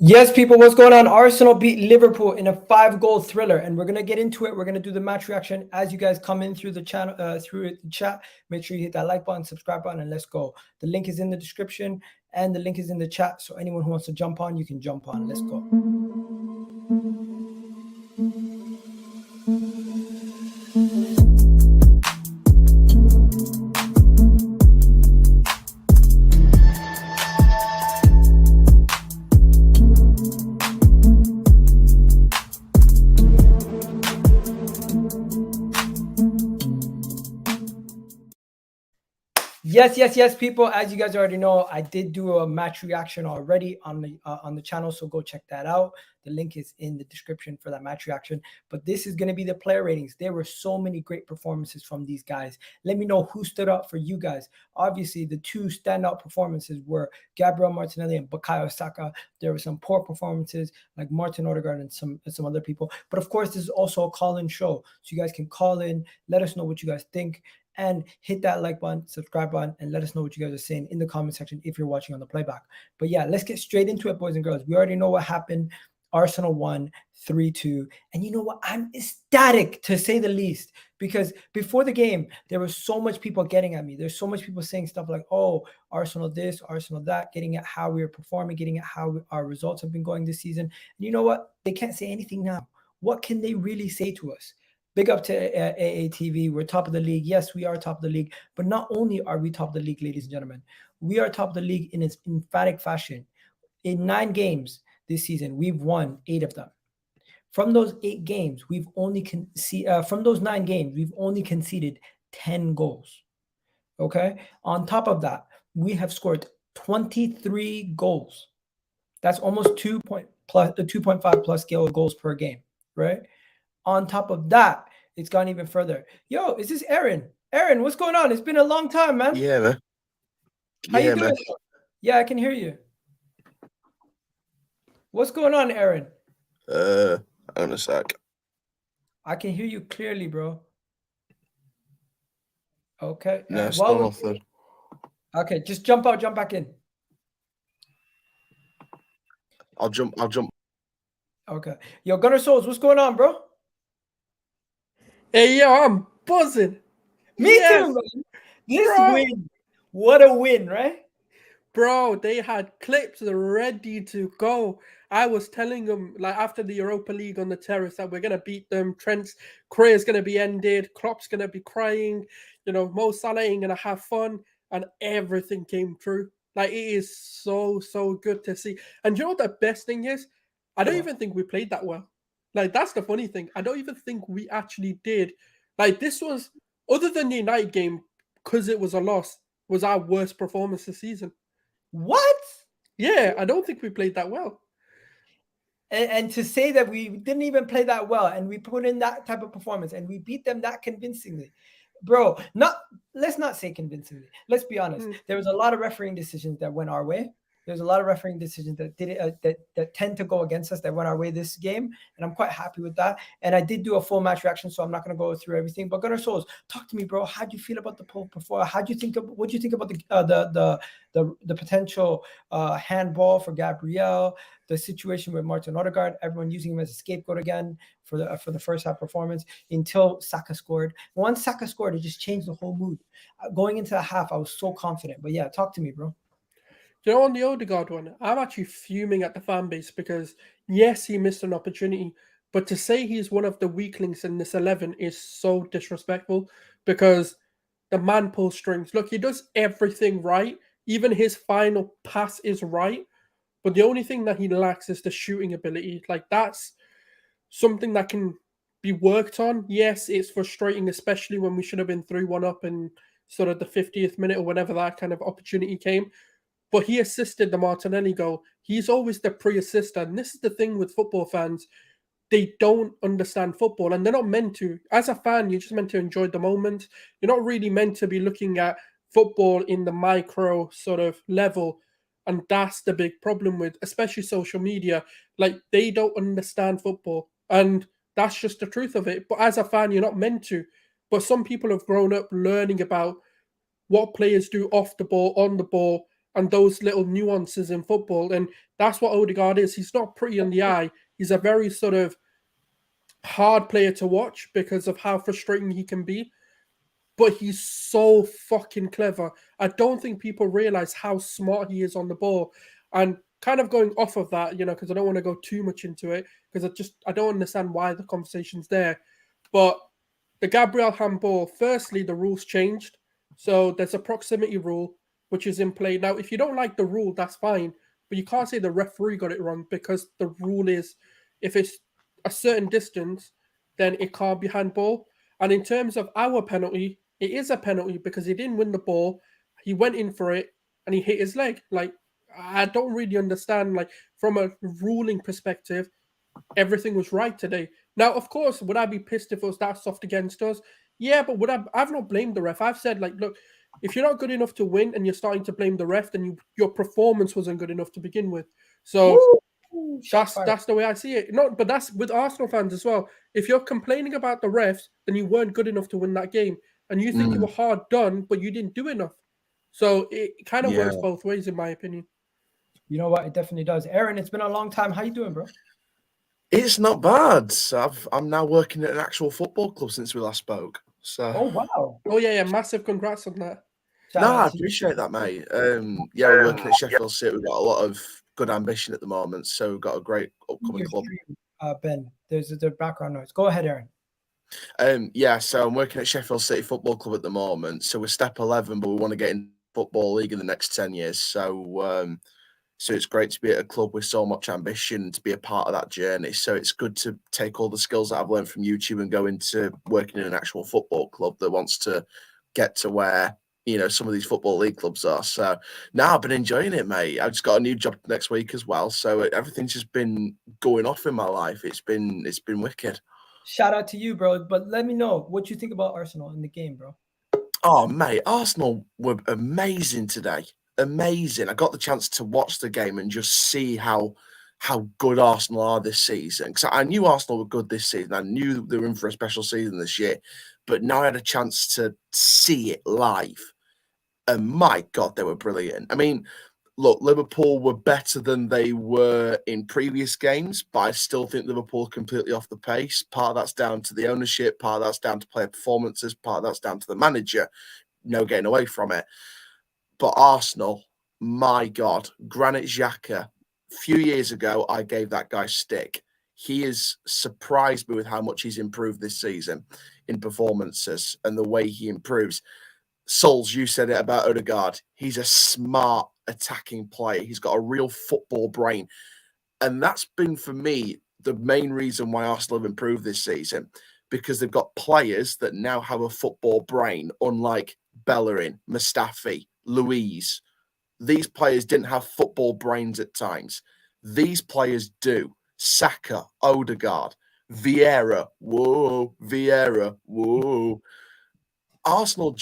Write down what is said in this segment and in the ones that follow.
Yes, people, what's going on? Arsenal beat Liverpool in a 5-goal thriller, and we're gonna get into it. We're gonna do the match reaction as you guys come in through the channel, through the chat. Make sure you hit that like button, subscribe button, and let's go. The link is in the description and the link is in the chat. So anyone who wants to jump on, you can jump on. Let's go. Yes, people. As you guys already know, I did do a match reaction already on the channel, so go check that out. The link is in the description for that match reaction. But this is going to be the player ratings. There were so many great performances from these guys. Let me know who stood out for you guys. Obviously, the two standout performances were Gabriel Martinelli and Bukayo Saka. There were some poor performances like Martin Odegaard and some other people. But of course, this is also a call-in show, so you guys can call in, let us know what you guys think, and hit that like button, subscribe button, and let us know what you guys are saying in the comment section if you're watching on the playback. But yeah, let's get straight into it, boys and girls. We already know what happened. Arsenal won 3-2. And you know what? I'm ecstatic, to say the least, because before the game, there was so much people getting at me. There's so much people saying stuff like, oh, Arsenal this, Arsenal that, getting at how we are performing, getting at how our results have been going this season. And you know what? They can't say anything now. What can they really say to us? Big up to AATV. We're top of the league. Yes, we are top of the league. But not only are we top of the league, ladies and gentlemen, we are top of the league in its emphatic fashion. In 9 games this season, we've won 8 of them. From those 8 games, we've only from those 9 games, we've only conceded 10 goals. Okay. On top of that, we have scored 23 goals. That's almost 2.5 plus goals per game, right? On top of that, it's gone even further. Yo, is this Aaron? Aaron, what's going on? It's been a long time, man. Yeah, man. How you doing? Yeah, I can hear you. What's going on, Aaron? On a sec. I can hear you clearly, bro. Okay. No, still nothing. Okay, just jump out, jump back in. I'll jump. Okay. Yo, Gunner Souls, what's going on, bro? Hey, yo, I'm buzzing. Me too, man. This win. What a win, right? Bro, they had clips ready to go. I was telling them, like, after the Europa League on the terrace, that we're going to beat them. Trent's career is going to be ended. Klopp's going to be crying. You know, Mo Salah ain't going to have fun. And everything came true. Like, it is so good to see. And you know what the best thing is? I don't even think we played that well. Like, that's the funny thing. I don't even think we actually did. Like, this was, other than the United game, because it was a loss, was our worst performance this season. What? Yeah, I don't think we played that well. And to say that we didn't even play that well and we put in that type of performance and we beat them that convincingly. Bro, let's not say convincingly. Let's be honest. There was a lot of refereeing decisions that went our way. There's a lot of refereeing decisions that that tend to go against us that went our way this game, and I'm quite happy with that. And I did do a full match reaction, so I'm not going to go through everything. But Gunnar Souls, talk to me, bro. How do you feel about the poll before? What do you think about the potential handball for Gabriel? The situation with Martin Odegaard, everyone using him as a scapegoat again for the first half performance until Saka scored. Once Saka scored, it just changed the whole mood. Going into the half, I was so confident. But yeah, talk to me, bro. You know, on the Odegaard one, I'm actually fuming at the fan base because, yes, he missed an opportunity, but to say he's one of the weaklings in this 11 is so disrespectful because the man pulls strings. Look, he does everything right. Even his final pass is right, but the only thing that he lacks is the shooting ability. Like, that's something that can be worked on. Yes, it's frustrating, especially when we should have been 3-1 up in sort of the 50th minute or whenever that kind of opportunity came. But he assisted the Martinelli goal. He's always the pre-assister. And this is the thing with football fans. They don't understand football and they're not meant to. As a fan, you're just meant to enjoy the moment. You're not really meant to be looking at football in the micro sort of level. And that's the big problem with, especially social media. Like, they don't understand football. And that's just the truth of it. But as a fan, you're not meant to. But some people have grown up learning about what players do off the ball, on the ball, and those little nuances in football. And that's what Odegaard is. He's not pretty on the eye. He's a very sort of hard player to watch because of how frustrating he can be. But he's so fucking clever. I don't think people realize how smart he is on the ball. And kind of going off of that, because I don't want to go too much into it, because I don't understand why the conversation's there. But the Gabriel handball, firstly, the rules changed. So there's a proximity rule, which is in play. Now, if you don't like the rule, that's fine. But you can't say the referee got it wrong, because the rule is if it's a certain distance, then it can't be handball. And in terms of our penalty, it is a penalty because he didn't win the ball. He went in for it and he hit his leg. Like, I don't really understand, like, from a ruling perspective, everything was right today. Now, of course, would I be pissed if it was that soft against us? Yeah, but I've not blamed the ref. I've said, like, look, if you're not good enough to win and you're starting to blame the ref, then your performance wasn't good enough to begin with. So that's the way I see it. No, but that's with Arsenal fans as well. If you're complaining about the refs, then you weren't good enough to win that game. And you think you were hard done, but you didn't do enough. So it kind of works both ways, in my opinion. You know what? It definitely does. Aaron, it's been a long time. How you doing, bro? It's not bad. I'm now working at an actual football club since we last spoke. So. Oh, wow. Oh, yeah. Massive congrats on that. I appreciate that, mate. We're working at Sheffield City. We've got a lot of good ambition at the moment, so we've got a great upcoming club. Ben, there's the background noise. Go ahead, Aaron. So I'm working at Sheffield City Football Club at the moment. So we're step 11, but we want to get in Football League in the next 10 years. So it's great to be at a club with so much ambition to be a part of that journey. So it's good to take all the skills that I've learned from YouTube and go into working in an actual football club that wants to get to where, some of these Football League clubs are. So now I've been enjoying it, mate. I've just got a new job next week as well. So everything's just been going off in my life. It's been wicked. Shout out to you, bro. But let me know what you think about Arsenal in the game, bro. Oh, mate, Arsenal were amazing today. Amazing. I got the chance to watch the game and just see how good Arsenal are this season. Because I knew Arsenal were good this season. I knew they were in for a special season this year. But now I had a chance to see it live. And my God, they were brilliant. I mean, look, Liverpool were better than they were in previous games, but I still think Liverpool are completely off the pace. Part of that's down to the ownership, part of that's down to player performances, part of that's down to the manager. No getting away from it. But Arsenal, my God, Granit Xhaka, a few years ago, I gave that guy stick. He has surprised me with how much he's improved this season in performances and the way he improves. Souls, you said it about Odegaard. He's a smart attacking player. He's got a real football brain. And that's been, for me, the main reason why Arsenal have improved this season, because they've got players that now have a football brain, unlike Bellerin, Mustafi, Luiz. These players didn't have football brains at times. These players do. Saka, Odegaard, Vieira, whoa. Arsenal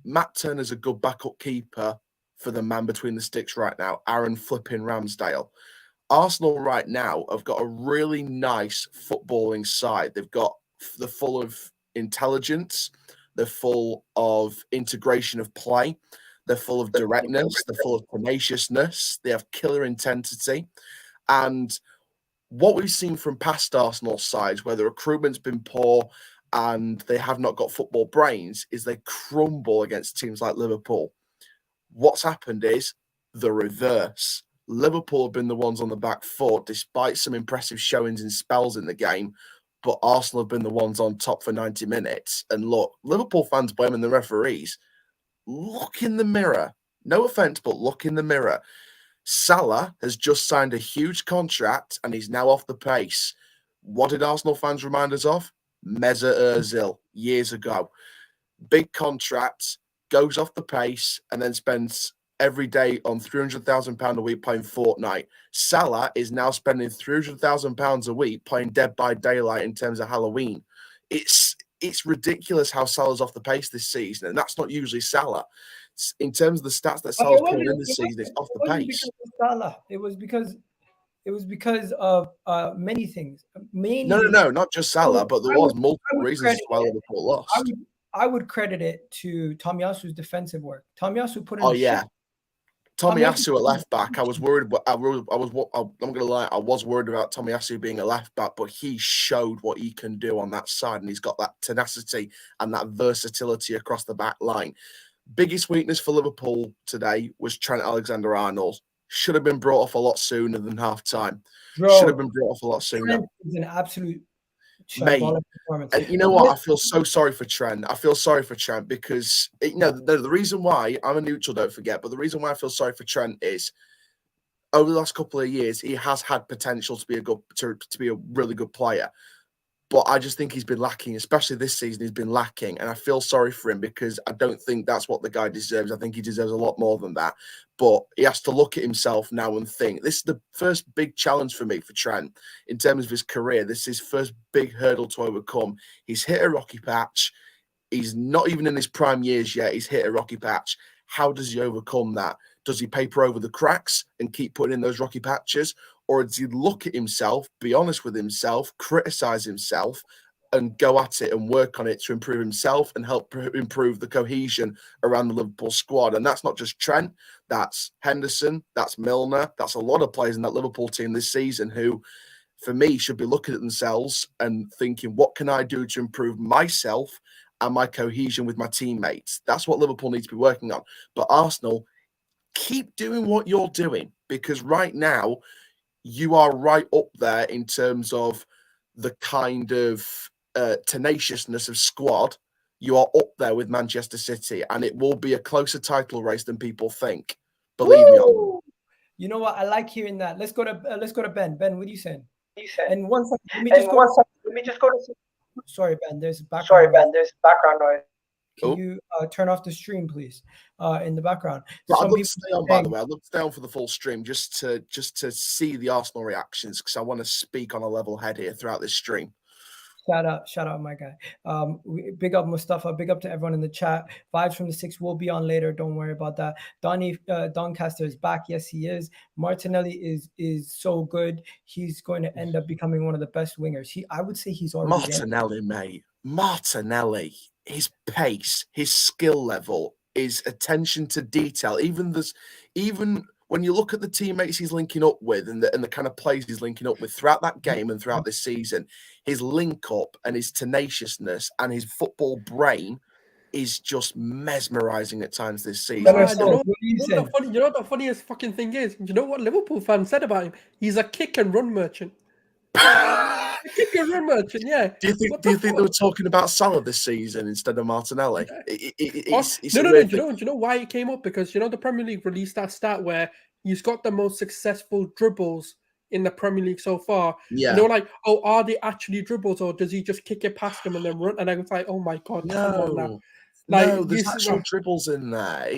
Matt Turner's a good backup keeper for the man between the sticks right now, Aaron flipping Ramsdale. Arsenal right now have got a really nice footballing side. They're full of intelligence. They're full of integration of play. They're full of directness. They're full of tenaciousness. They have killer intensity. And what we've seen from past Arsenal sides, where the recruitment's been poor and they have not got football brains, is they crumble against teams like Liverpool. What's happened is the reverse. Liverpool have been the ones on the back foot, despite some impressive showings in spells in the game, but Arsenal have been the ones on top for 90 minutes. And look, Liverpool fans blaming the referees. Look in the mirror. No offense, but look in the mirror. Salah has just signed a huge contract and he's now off the pace. What did Arsenal fans remind us of? Mesut Ozil years ago. Big contract, goes off the pace, and then spends every day on £300,000 a week playing Fortnite. Salah is now spending £300,000 a week playing Dead by Daylight in terms of Halloween. It's ridiculous how Salah's off the pace this season, and that's not usually Salah. In terms of the stats that Salah's putting in this season, it's off the pace. It was because of many things. No, not just Salah, but there was multiple reasons why Liverpool lost. I would credit it to Tomiyasu's defensive work. Tomiyasu put in Tomiyasu at left back, I was worried. I'm not gonna lie, I was worried about Tomiyasu being a left back, but he showed what he can do on that side, and he's got that tenacity and that versatility across the back line. Biggest weakness for Liverpool today was Trent Alexander-Arnold. Should have been brought off a lot sooner than half time. Should have been brought off a lot sooner. Trent is an absolute Mate, performance. and you know what? I feel so sorry for Trent. I feel sorry for Trent because the reason why I'm a neutral, don't forget, but the reason why I feel sorry for Trent is over the last couple of years he has had potential to be a really good player. But I just think he's been lacking, especially this season. He's been lacking, and I feel sorry for him because I don't think that's what the guy deserves. I think he deserves a lot more than that. But he has to look at himself now and think, this is the first big challenge for me for Trent in terms of his career. This is his first big hurdle to overcome. He's hit a rocky patch. He's not even in his prime years yet. He's hit a rocky patch. How does he overcome that? Does he paper over the cracks and keep putting in those rocky patches? Or does he look at himself, be honest with himself, criticize himself, and go at it and work on it to improve himself and help improve the cohesion around the Liverpool squad? And that's not just Trent, that's Henderson, that's Milner, that's a lot of players in that Liverpool team this season who, for me, should be looking at themselves and thinking, what can I do to improve myself and my cohesion with my teammates? That's what Liverpool needs to be working on. But Arsenal, keep doing what you're doing, because right now, you are right up there in terms of the kind of tenaciousness of squad. You are up there with Manchester City, and it will be a closer title race than people think. Believe me on. You know what? I like hearing that. Let's go to Ben. Ben, what are you saying? And one second, let me just go to. Sorry, Ben. There's background noise. Can you turn off the stream, please? In the background. I'd love to stay on, by the way. I'd love to stay on for the full stream just to see the Arsenal reactions, because I want to speak on a level head here throughout this stream. Shout out, my guy. Big up Mustafa. Big up to everyone in the chat. Vibes from the Six will be on later. Don't worry about that. Doncaster is back. Yes, he is. Martinelli is so good. He's going to end up becoming one of the best wingers. I would say he's already Martinelli, mate. Martinelli. His pace, his skill level, his attention to detail. Even when you look at the teammates he's linking up with and the kind of plays he's linking up with throughout that game and throughout this season, his link up and his tenaciousness and his football brain is just mesmerizing at times this season. You know what the funniest fucking thing is? You know what Liverpool fans said about him? He's a kick and run merchant. Kick and run merchant, yeah. Do you think they were talking about Salah this season instead of Martinelli? No. Do you know why it came up? Because the Premier League released that stat where he's got the most successful dribbles in the Premier League so far. Yeah. Are they actually dribbles, or does he just kick it past them and then run? And I was like, oh my god, come on now. No, there's actual dribbles in there.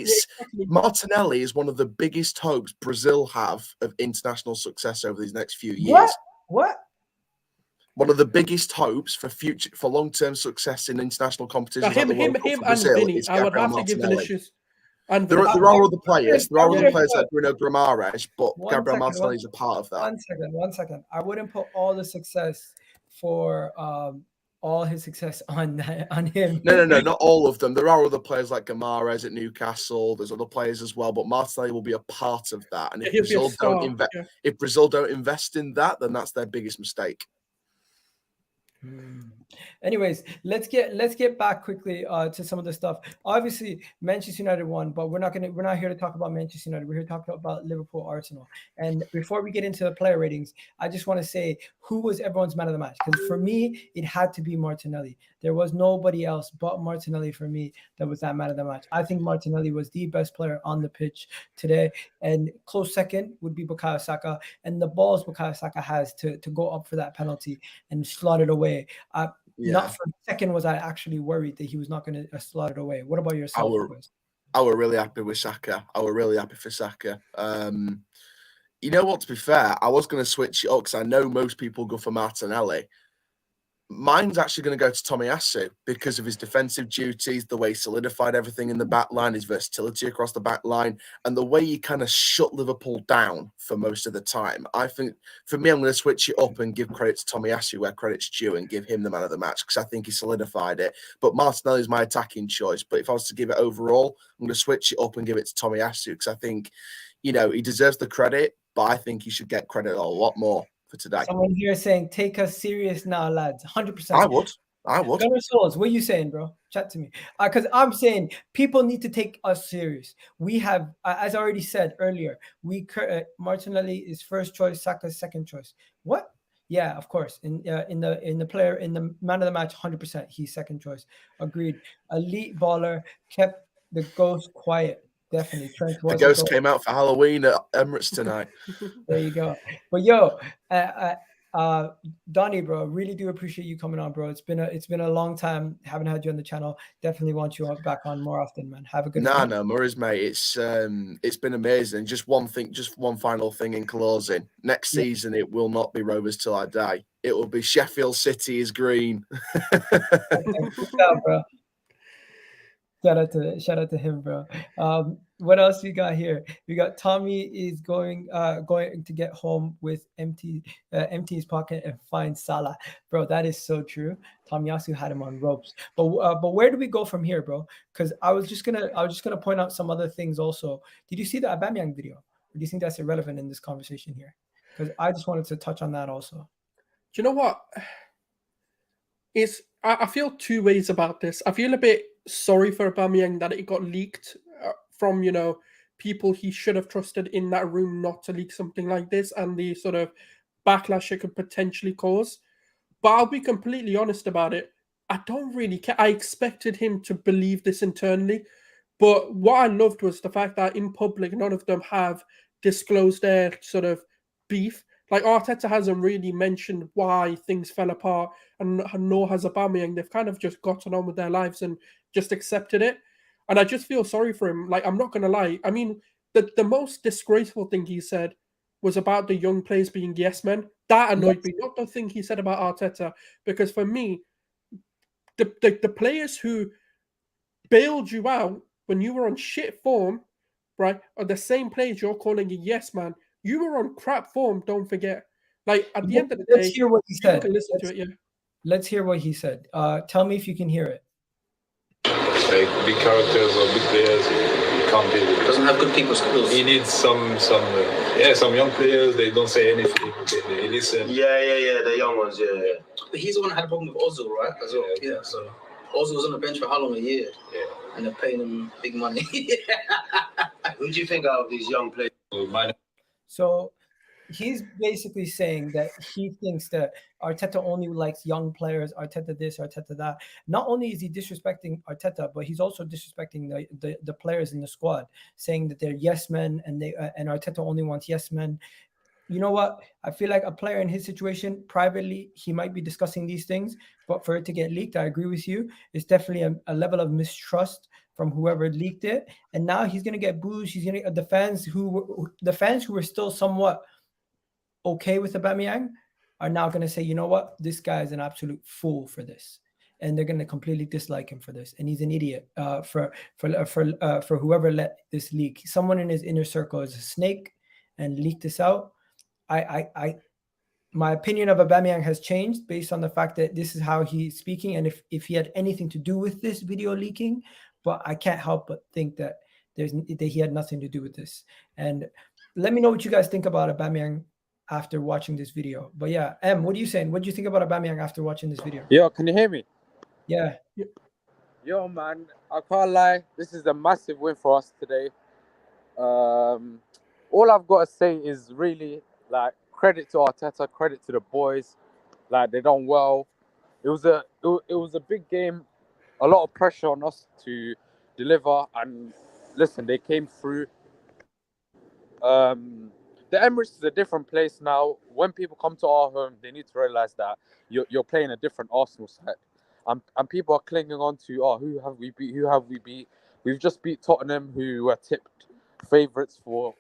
Martinelli is one of the biggest hopes Brazil have of international success over these next few years. What? One of the biggest hopes for long-term success in international competitions. Him and Vinny. I would have to give Vinicius. And there are other players. There are other players like Bruno Guimaraes, but Gabriel Martinelli is a part of that. One second. I wouldn't put all the success for all his success on him. No, not all of them. There are other players like Guimaraes at Newcastle. There's other players as well, but Martinelli will be a part of that. And if Brazil don't invest in that, then that's their biggest mistake. Anyways, let's get back quickly to some of the stuff. Obviously, Manchester United won, but we're not here to talk about Manchester United. We're here to talk about Liverpool, Arsenal. And before we get into the player ratings, I just want to say who was everyone's man of the match? Because for me, it had to be Martinelli. There was nobody else but Martinelli for me that was that man of the match. I think Martinelli was the best player on the pitch today. And close second would be Bukayo Saka. And the balls Bukayo Saka has to go up for that penalty and slot it away. Not for a second was I actually worried that he was not going to slot it away. What about yourself? I were really happy with Saka. I were really happy for Saka. You know what, to be fair, I was going to switch it up because I know most people go for Martinelli. Mine's actually going to go to Tomiyasu because of his defensive duties, the way he solidified everything in the back line, his versatility across the back line, and the way he kind of shut Liverpool down for most of the time. I think, for me, I'm going to switch it up and give credit to Tomiyasu where credit's due and give him the man of the match because I think he solidified it. But Martinelli is my attacking choice. But if I was to give it overall, I'm going to switch it up and give it to Tomiyasu because I think you know, he deserves the credit, but I think he should get credit a lot more for today. Someone here saying, take us serious now, lads. 100%. I would. Gunner Souls, what are you saying, bro? Chat to me. Because I'm saying people need to take us serious. We have, as I already said earlier, Martinelli is first choice, Saka's second choice. What? Yeah, of course. In the man of the match, 100%. He's second choice. Agreed. Elite baller, kept the ghost quiet. Definitely. Trent The ghost came out for Halloween at Emirates tonight. There you go. But yo, Donnie, bro, really do appreciate you coming on, bro. It's been a long time. Haven't had you on the channel. Definitely want you back on more often, man. Have a good one. No, Murray's, mate. It's been amazing. Just one final thing in closing. Next season, it will not be Rovers till I die. It will be Sheffield City is green. Bro. Shout out to him, bro. What else we got here? We got Tommy is going to get home with empty his pocket and find Salah, bro. That is so true. Tomiyasu had him on ropes. But where do we go from here, bro? Because I was just gonna point out some other things also. Did you see the Aubameyang video? Or do you think that's irrelevant in this conversation here? Because I just wanted to touch on that also. Do you know what? I feel two ways about this. I feel a bit sorry for Aubameyang that it got leaked from, you know, people he should have trusted in that room not to leak something like this, and the sort of backlash it could potentially cause. But I'll be completely honest about it. I don't really care. I expected him to believe this internally. But what I loved was the fact that in public, none of them have disclosed their sort of beef. Like, Arteta hasn't really mentioned why things fell apart, and nor has Aubameyang. They've kind of just gotten on with their lives and just accepted it. And I just feel sorry for him. Like, I'm not going to lie. I mean, the most disgraceful thing he said was about the young players being yes men. That annoyed me. Not the thing he said about Arteta. Because for me, the players who bailed you out when you were on shit form, right, are the same players you're calling a yes man. You were on crap form, don't forget. Like, at the end of the day, let's hear what he said. Listen to it, yeah. Let's hear what he said. Tell me if you can hear it. Like big characters or big players, he can't deal with it. Doesn't have good people skills. He needs some young players. They don't say anything. They listen. Yeah. The young ones, yeah. But he's the one that had a problem with Ozil, right? As well. Yeah. So Ozil was on the bench for how long? A year. Yeah. And they're paying him big money. Who do you think out of these young players? So he's basically saying that he thinks that Arteta only likes young players, Arteta this, Arteta that. Not only is he disrespecting Arteta, but he's also disrespecting the players in the squad, saying that they're yes men and Arteta only wants yes men. You know what? I feel like a player in his situation, privately, he might be discussing these things, but for it to get leaked, I agree with you. It's definitely a level of mistrust from whoever leaked it, and now he's gonna get booed. He's gonna the fans who were still somewhat okay with Aubameyang are now gonna say, you know what, this guy is an absolute fool for this, and they're gonna completely dislike him for this, and he's an idiot for whoever let this leak. Someone in his inner circle is a snake and leaked this out. My opinion of Aubameyang has changed based on the fact that this is how he's speaking, and if he had anything to do with this video leaking, but I can't help but think that he had nothing to do with this. And let me know what you guys think about Aubameyang after watching this video. But yeah, what are you saying? What do you think about Aubameyang after watching this video? Yo, can you hear me? Yeah. Yo, man, I can't lie. This is a massive win for us today. All I've got to say is really, like, credit to Arteta, credit to the boys. Like, they done well. It was a big game. A lot of pressure on us to deliver, and listen, they came through. The Emirates is a different place now. When people come to our home, they need to realize that you're playing a different Arsenal side, and people are clinging on to, who have we beat? We've just beat Tottenham, who were tipped favourites for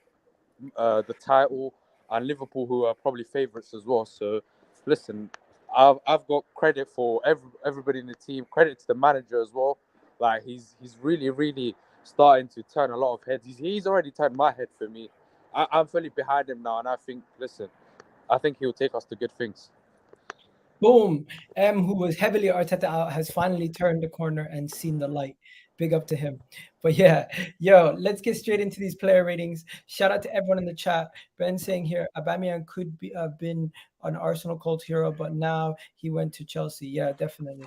the title, and Liverpool, who are probably favourites as well. So listen, I've got credit for everybody in the team. Credit to the manager as well. Like, he's really starting to turn a lot of heads. He's already turned my head for me. I'm fully behind him now, and I think he'll take us to good things. Boom. Who was heavily Arteta out, has finally turned the corner and seen the light. big up to him. But yeah, yo, let's get straight into these player ratings. Shout out to everyone in the chat. Ben saying here, Aubameyang could be been an Arsenal cult hero, but now he went to Chelsea. Yeah, definitely.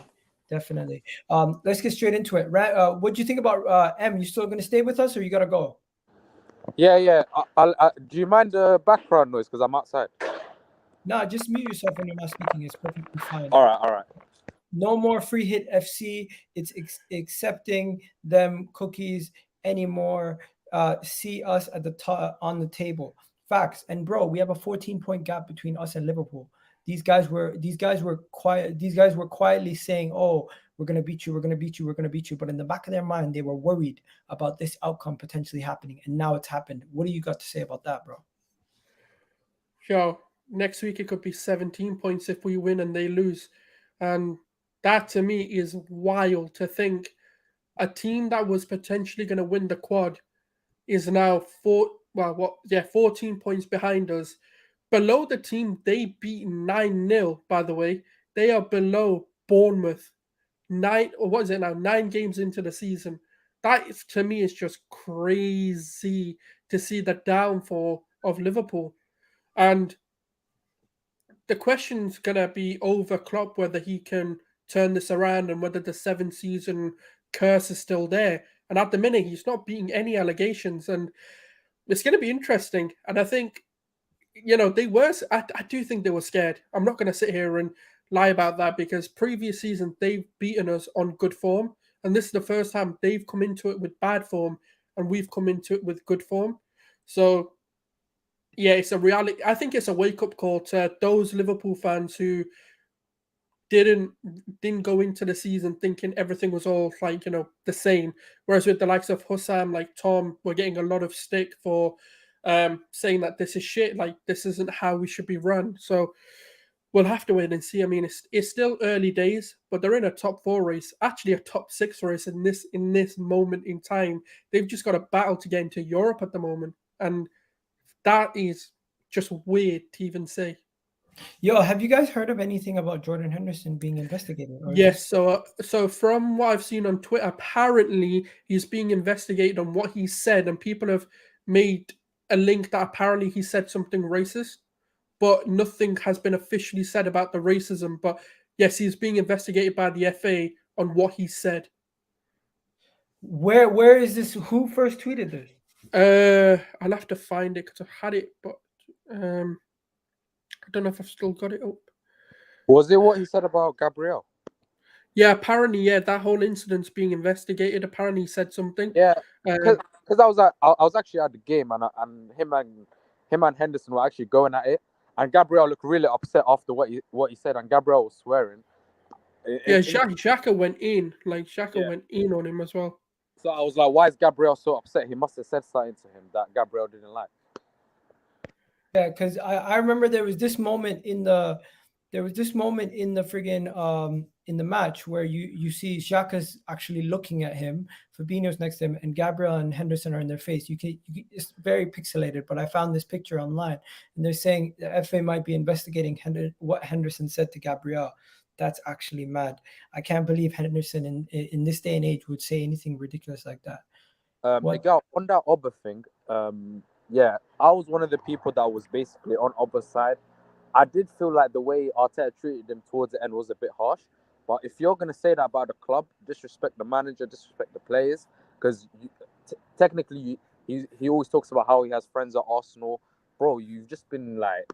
Let's get straight into it. What do you think about M? You still gonna stay with us, or you gotta go? Yeah. Do you mind the background noise? Because I'm outside. No, just mute yourself when you're not speaking. It's perfectly fine. All right. No more free hit FC. It's accepting them cookies anymore. See us at the top on the table. Facts. And bro, we have a 14-point gap between us and Liverpool. These guys were quietly saying, "Oh, we're gonna beat you. But in the back of their mind, they were worried about this outcome potentially happening, and now it's happened. What do you got to say about that, bro? Yo, next week it could be 17 points if we win and they lose, and that to me is wild to think. A team that was potentially going to win the quad is now 14 points behind us, below the team they beat 9-0. By the way, they are below Bournemouth. 9 games into the season. That is, to me, is just crazy to see the downfall of Liverpool. And the question's gonna be over Klopp, whether he can turn this around and whether the 7-season curse is still there. And at the minute, he's not beating any allegations, and it's going to be interesting. And I think, I do think they were scared. I'm not going to sit here and lie about that, because previous season they've beaten us on good form, and this is the first time they've come into it with bad form, and we've come into it with good form. So yeah, it's a reality. I think it's a wake-up call to those Liverpool fans who didn't go into the season thinking everything was all the same. Whereas with the likes of Hussam, like Tom, we're getting a lot of stick for saying that this is shit, like this isn't how we should be run. So we'll have to wait and see. I mean, it's still early days, but they're in a top 4 race, actually a top 6 race in this moment in time. They've just got a battle to get into Europe at the moment, and that is just weird to even say. Yo, have you guys heard of anything about Jordan Henderson being investigated? Yes, so from what I've seen on Twitter, apparently he's being investigated on what he said, and people have made a link that apparently he said something racist, but nothing has been officially said about the racism. But yes, he's being investigated by the FA on what he said. Where is this? Who first tweeted this? I'll have to find it because I had it, but I don't know if I've still got it up. Was it what he said about Gabriel? Yeah, apparently, yeah, that whole incident's being investigated. Apparently, he said something. Yeah, because I was actually at the game, and him and Henderson were actually going at it, and Gabriel looked really upset after what he said, and Gabriel was swearing. Xhaka went in, went in on him as well. So I was like, why is Gabriel so upset? He must have said something to him that Gabriel didn't like. Yeah, because I remember there was this moment in the friggin' in the match where you see Xhaka's actually looking at him, Fabinho's next to him, and Gabriel and Henderson are in their face. It's very pixelated, but I found this picture online, and they're saying the FA might be investigating what Henderson said to Gabriel. That's actually mad. I can't believe Henderson in this day and age would say anything ridiculous like that. Miguel, on that Oba thing, yeah, I was one of the people that was basically on Oba's side. I did feel like the way Arteta treated him towards the end was a bit harsh. But if you're going to say that about the club, disrespect the manager, disrespect the players, because technically he always talks about how he has friends at Arsenal. Bro, you've just been like,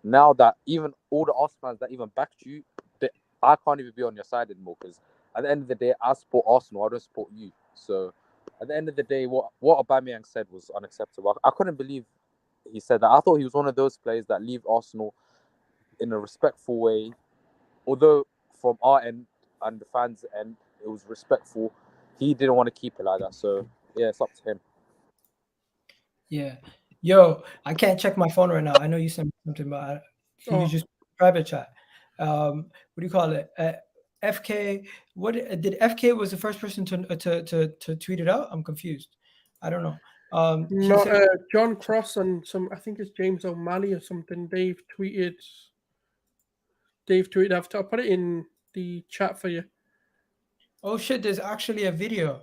now that even all the Arsenal fans that even backed you, I can't even be on your side anymore, because at the end of the day, I support Arsenal, I don't support you. So at the end of the day, what Aubameyang said was unacceptable. I couldn't believe he said that. I thought he was one of those players that leave Arsenal in a respectful way. Although from our end and the fans' end, it was respectful, he didn't want to keep it like that. So yeah, it's up to him. Yeah. Yo, I can't check my phone right now. I know you sent me something, but you just private chat. What do you call it? FK. What did FK was the first person to tweet it out? I'm confused. I don't know. John Cross and I think it's James O'Malley or something. They've tweeted. I'll put it in the chat for you. Oh shit! There's actually a video.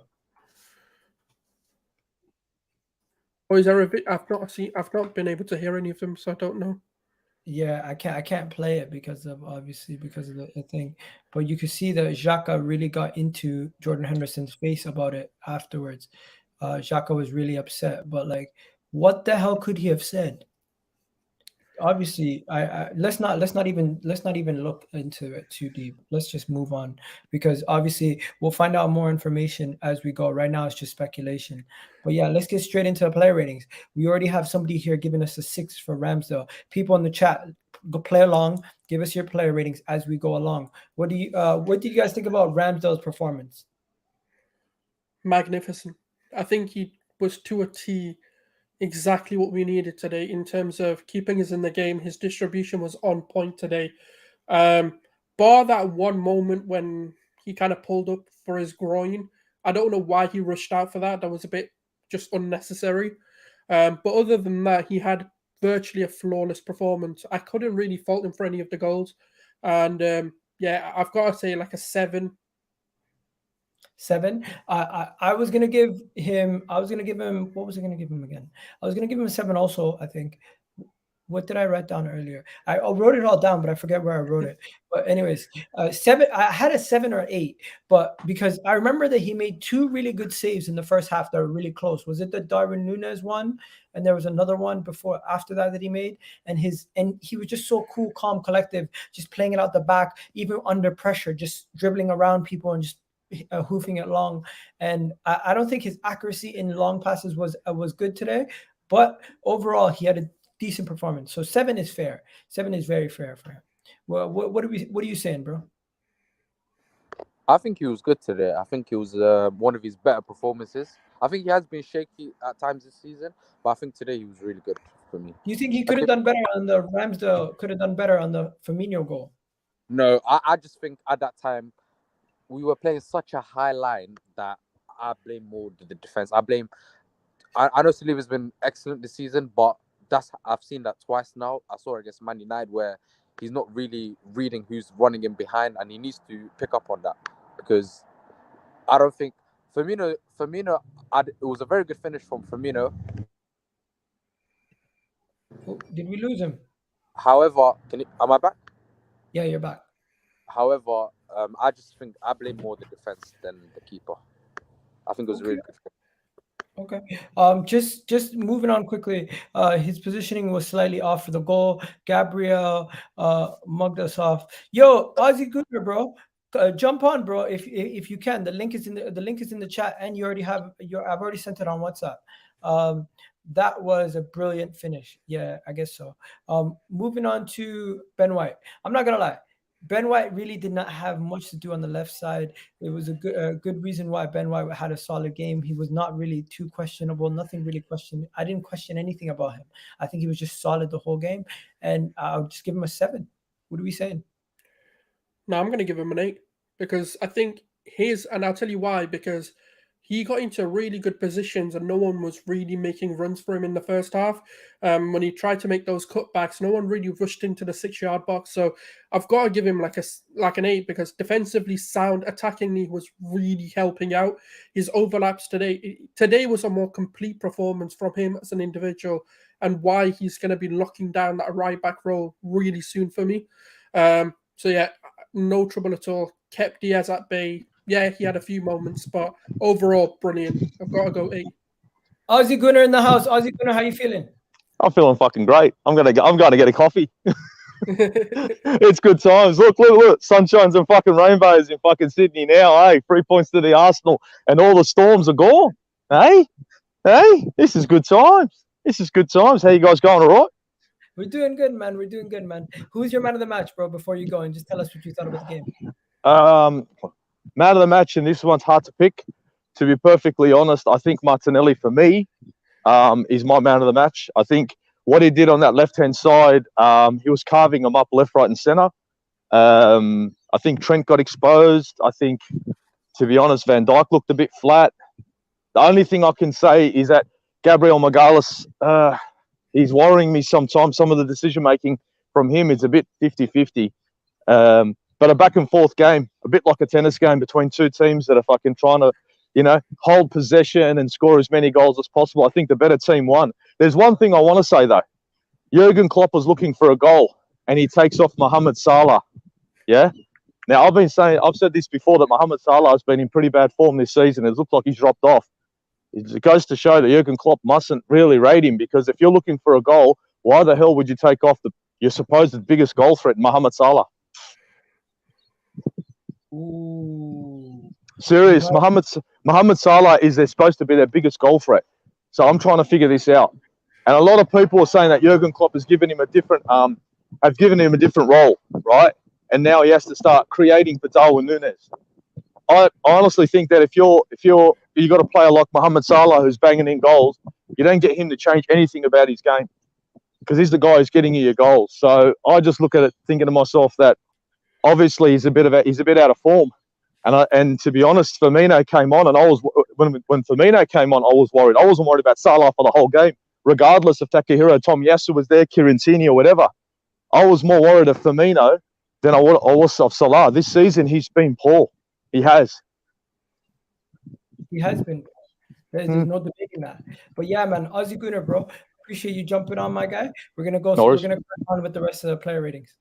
Or is there a bit? I've not been able to hear any of them, so I don't know. Yeah, I can't play it because of the thing. But you could see that Xhaka really got into Jordan Henderson's face about it afterwards. Xhaka was really upset, but like, what the hell could he have said? Obviously, let's not even look into it too deep. Let's just move on, because obviously we'll find out more information as we go. Right now it's just speculation. But yeah, let's get straight into the player ratings. We already have somebody here giving us a 6 for Ramsdale. People in the chat, go play along, give us your player ratings as we go along. What do you guys think about Ramsdale's performance? Magnificent. I think he was to a T exactly what we needed today in terms of keeping us in the game. His distribution was on point today. Bar that one moment when he kind of pulled up for his groin. I don't know why he rushed out for that. That was a bit just unnecessary. But other than that, he had virtually a flawless performance. I couldn't really fault him for any of the goals. And yeah, I've got to say like a 7. 7. I was gonna give him. What was I gonna give him again? I was gonna give him a 7 also. I think. What did I write down earlier? I wrote it all down, but I forget where I wrote it. But anyways, 7. I had a 7 or 8, but because I remember that he made 2 really good saves in the first half that were really close. Was it the Darwin Núñez one? And there was another one after that he made. And he was just so cool, calm, collective, just playing it out the back, even under pressure, just dribbling around people and just hoofing it long. And I don't think his accuracy in long passes was good today, but overall he had a decent performance. So 7 is fair. 7 is very fair for him. Well, what are you saying, bro? I think he was good today. I think it was one of his better performances. I think he has been shaky at times this season, but I think today he was really good for me. Do you think he could have done better on the Ramsdale? Could have done better on the Firmino goal? No, I just think at that time we were playing such a high line that I blame more the defense. I know Saliba's been excellent this season, but I've seen that twice now. I saw it against Man United where he's not really reading who's running in behind, and he needs to pick up on that, because I don't think Firmino. It was a very good finish from Firmino. Oh, did we lose him? However, am I back? Yeah, you're back. However, I just think I blame more the defense than the keeper. I think it was really good. Okay. Just moving on quickly. His positioning was slightly off for the goal. Gabriel mugged us off. Yo, Ozzy Gooder, bro. Jump on, bro, if you can. The link is in the chat, and you already have I've already sent it on WhatsApp. That was a brilliant finish. Yeah, I guess so. Moving on to Ben White. I'm not gonna lie. Ben White really did not have much to do on the left side. It was a good reason why Ben White had a solid game. He was not really too questionable. Nothing really questioned. I didn't question anything about him. I think he was just solid the whole game, and I'll just give him a 7. What are we saying? No, I'm going to give him an 8 because I think and I'll tell you why, because he got into really good positions and no one was really making runs for him in the first half. When he tried to make those cutbacks, no one really rushed into the 6-yard box. So I've got to give him like an 8 because defensively sound, attackingly was really helping out. His overlaps today was a more complete performance from him as an individual, and why he's going to be locking down that right back role really soon for me. So yeah, no trouble at all. Kept Diaz at bay. Yeah, he had a few moments, but overall, brilliant. I've got to go 8. Ozzy Gunner in the house. Ozzy Gunner, how you feeling? I'm feeling fucking great. I'm going to get a coffee. It's good times. Look, sunshines and fucking rainbows in fucking Sydney now, hey? 3 points to the Arsenal, and all the storms are gone. Hey, this is good times. How you guys going, all right? We're doing good, man. Who's your man of the match, bro? Before you go, and just tell us what you thought about the game. Man of the match, and this one's hard to pick. To be perfectly honest, I think Martinelli for me is my man of the match. I think what he did on that left-hand side, he was carving them up left, right, and centre. I think Trent got exposed. I think, to be honest, Van Dijk looked a bit flat. The only thing I can say is that Gabriel Magalhaes, he's worrying me sometimes. Some of the decision-making from him is a bit 50-50. But a back-and-forth game, a bit like a tennis game between two teams that are fucking trying to, hold possession and score as many goals as possible. I think the better team won. There's one thing I want to say, though. Jurgen Klopp was looking for a goal, and he takes off Mohamed Salah. Yeah? Now, I've said this before, that Mohamed Salah has been in pretty bad form this season. It looks like he's dropped off. It goes to show that Jurgen Klopp mustn't really rate him, because if you're looking for a goal, why the hell would you take off your supposed biggest goal threat, Mohamed Salah? Ooh. Serious. Mohamed Salah is supposed to be their biggest goal threat. So I'm trying to figure this out. And a lot of people are saying that Jurgen Klopp has given him a different role, right? And now he has to start creating for Darwin Núñez. I honestly think that if you got a player like Mohamed Salah who's banging in goals, you don't get him to change anything about his game, because he's the guy who's getting you your goals. So I just look at it thinking to myself that obviously he's a bit out of form. And to be honest, Firmino came on, and when Firmino came on, I was worried. I wasn't worried about Salah for the whole game, regardless if Takahiro Tomiyasu was there, Kirintini or whatever. I was more worried of Firmino than I was of Salah. This season, he's been poor. He has. He has been. There's no debating that. But yeah, man, Aussie Gooner, bro. Appreciate you jumping on, my guy. We're gonna go crack on with the rest of the player ratings.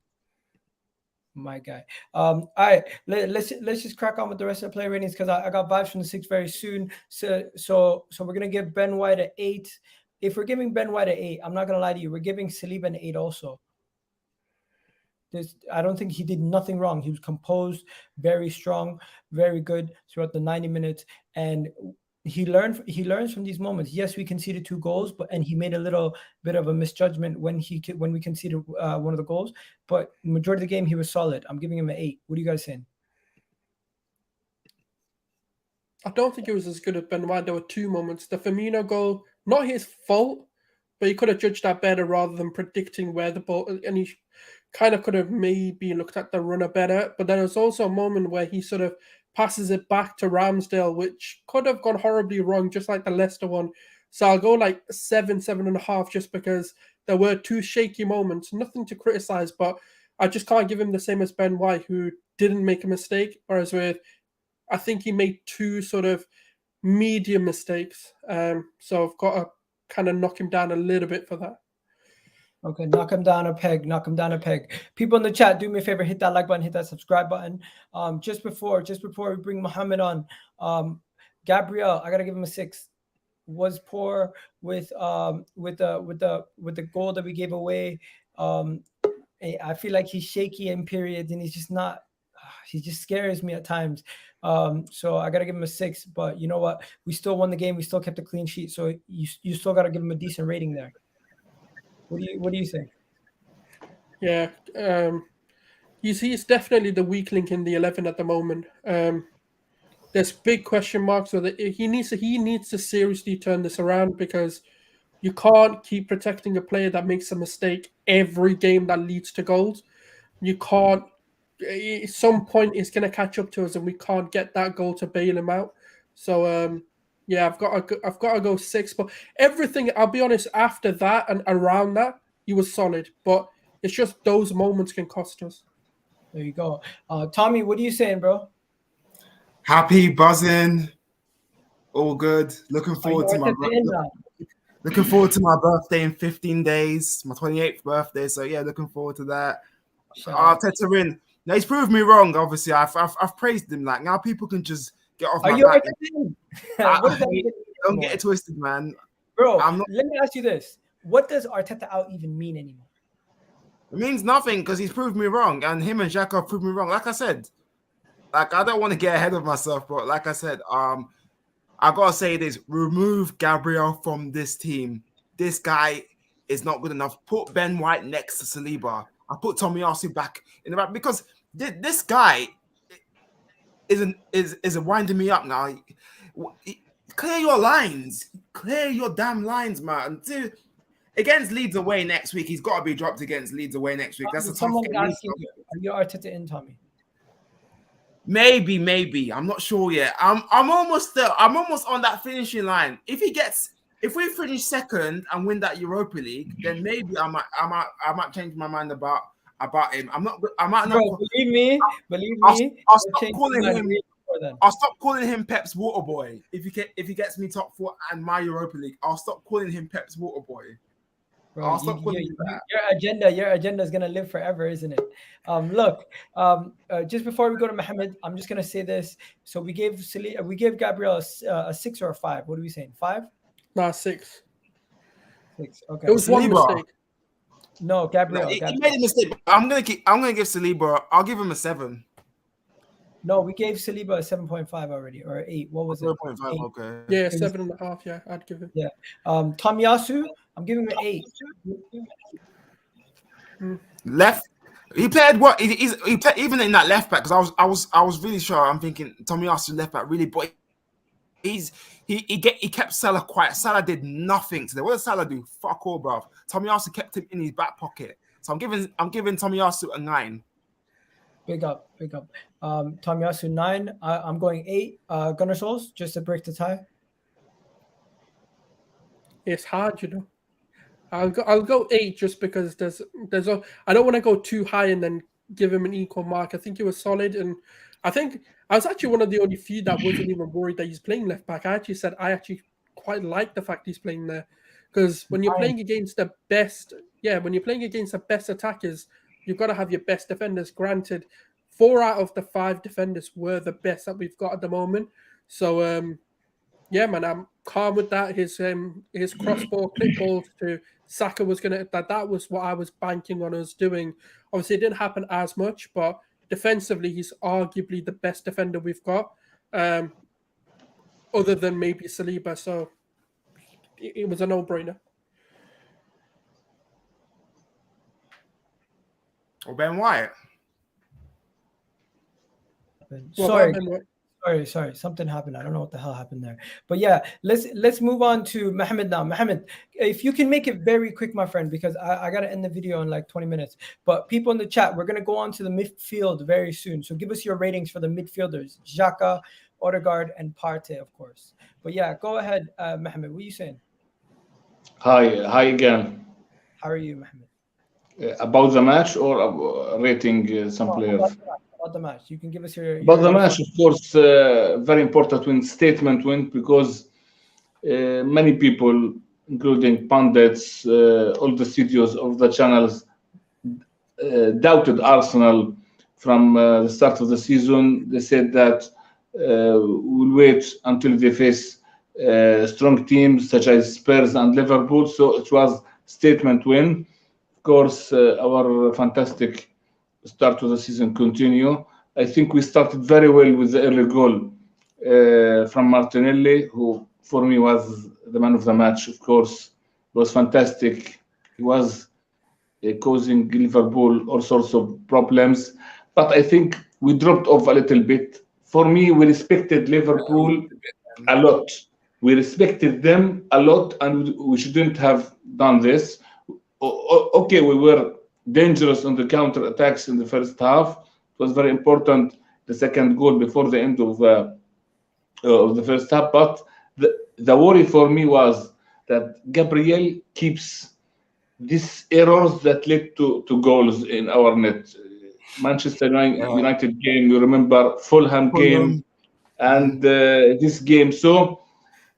My guy. All right, let's just crack on with the rest of the player ratings, because I got vibes from the 6 very soon. So we're gonna give Ben White an 8. If we're giving Ben White an 8, I'm not gonna lie to you, we're giving Saliba an 8 also. I don't think he did nothing wrong. He was composed, very strong, very good throughout the 90 minutes, and he learns from these moments. Yes, we conceded 2 goals, and he made a little bit of a misjudgment when we conceded one of the goals. But the majority of the game, he was solid. I'm giving him an 8. What are you guys saying? I don't think it was as good as Ben White. There were 2 moments. The Firmino goal, not his fault, but he could have judged that better rather than predicting where the ball, and he kind of could have maybe looked at the runner better. But there was also a moment where he sort of passes it back to Ramsdale, which could have gone horribly wrong, just like the Leicester one. So I'll go like 7.5, just because there were 2 shaky moments. Nothing to criticize, but I just can't give him the same as Ben White, who didn't make a mistake. Whereas I think he made 2 sort of medium mistakes. So I've got to kind of knock him down a little bit for that. Okay, knock him down a peg. People in the chat, do me a favor, hit that like button, hit that subscribe button. Just before we bring Mohammed on, Gabriel, I gotta give him a 6. Was poor with the goal that we gave away. I feel like he's shaky in periods, and he's just not. He just scares me at times. So I gotta give him a 6. But you know what? We still won the game. We still kept a clean sheet. So you still gotta give him a decent rating there. What do you think? Yeah, he's definitely the weak link in the 11 at the moment. There's big question marks whether he needs to seriously turn this around, because you can't keep protecting a player that makes a mistake every game that leads to goals. You can't. At some point, it's going to catch up to us, and we can't get that goal to bail him out. So yeah, I've got to go 6. But everything, I'll be honest, after that and around that, he was solid. But it's just those moments can cost us. There you go. Tommy, what are you saying, bro? Happy, buzzing, all good. Looking forward to my birthday in 15 days, my 28th birthday. So yeah, looking forward to that. Arteta in. Now he's proved me wrong. Obviously, I've praised him. Like, now people can just get off my back. Don't get it twisted, man. Bro, let me ask you this. What does Arteta out even mean anymore? It means nothing, because he's proved me wrong, and him and Xhaka have proved me wrong. Like I said, like, I don't want to get ahead of myself, but like I said, I gotta say this: remove Gabriel from this team. This guy is not good enough. Put Ben White next to Saliba. I put Tomiyasu back in the back, because this guy is winding me up now. Clear your lines. Clear your damn lines, man. Dude, against Leeds away next week, he's got to be dropped against Leeds away next week. That's a tough game. Are you Arteta in, Tommy? Maybe. I'm not sure yet. I'm almost there. I'm almost on that finishing line. If we finish second and win that Europa League, then maybe I might change my mind about him. I might not. Bro, believe me. I'll stop calling him. then. I'll stop calling him Pep's water boy if he gets me top 4 and my Europa League. I'll stop calling him Pep's water boy. Bro, I'll stop calling him that. your agenda is gonna live forever, isn't it? Look, just before we go to Mohammed, I'm just gonna say this. So we gave Gabriel a 6 or a 5. What are we saying? 5? Nah, 6. 6. Okay. It was one Saliba. mistake. No, Gabriel. He Gabriel. made a mistake. I'm gonna give Saliba. I'll give him a 7. No, we gave Saliba a 7.5 already, or 8. What was it? 0.5. 8. Okay. Yeah, 7.5. Yeah, I'd give him. Yeah. Tomiyasu, I'm giving him an 8. Left. He played what? He played even in that left back because I was really sure. I'm thinking Tomiyasu left back really, but he kept Salah quiet. Salah did nothing today. What did Salah do? Fuck all, bro. Tomiyasu kept him in his back pocket. So I'm giving Tomiyasu a 9. Big up. Tomiyasu 9. I'm going 8. Gunnar Souls, just to break the tie. It's hard, you know. I'll go 8 just because I don't want to go too high and then give him an equal mark. I think he was solid, and I think I was actually one of the only few that wasn't even worried that he's playing left back. I actually said I actually quite like the fact he's playing there, because when you're playing against the best attackers, you've got to have your best defenders. Granted, 4 out of the 5 defenders were the best that we've got at the moment. So yeah, man, I'm calm with that. His crossball, clip balls to Saka was that was what I was banking on us doing. Obviously, it didn't happen as much, but defensively, he's arguably the best defender we've got, other than maybe Saliba. So it was a no-brainer. Or Ben White. Sorry, something happened. I don't know what the hell happened there. But yeah, let's move on to Mohammed now. Mohammed, if you can make it very quick, my friend, because I gotta end the video in like 20 minutes. But people in the chat, we're gonna go on to the midfield very soon. So give us your ratings for the midfielders: Xhaka, Odegaard, and Partey, of course. But yeah, go ahead, Mohammed. What are you saying? Hi again. How are you, Mohammed? About the match or rating some players? About the match, you can give us your About the match, of course, very important statement win, because many people, including pundits, all the studios of the channels, doubted Arsenal from the start of the season. They said that we'll wait until they face strong teams such as Spurs and Liverpool. So it was statement win. Of course, our fantastic start to the season continue. I think we started very well with the early goal from Martinelli, who for me was the man of the match. Of course, it was fantastic. He was causing Liverpool all sorts of problems, but I think we dropped off a little bit. For me, we respected Liverpool a lot. We respected them a lot, and we shouldn't have done this. Okay, we were dangerous on the counter attacks in the first half. It was very important, the second goal before the end of the first half. But the worry for me was that Gabriel keeps these errors that led to goals in our net. Manchester United game, you remember Fulham game, and this game. So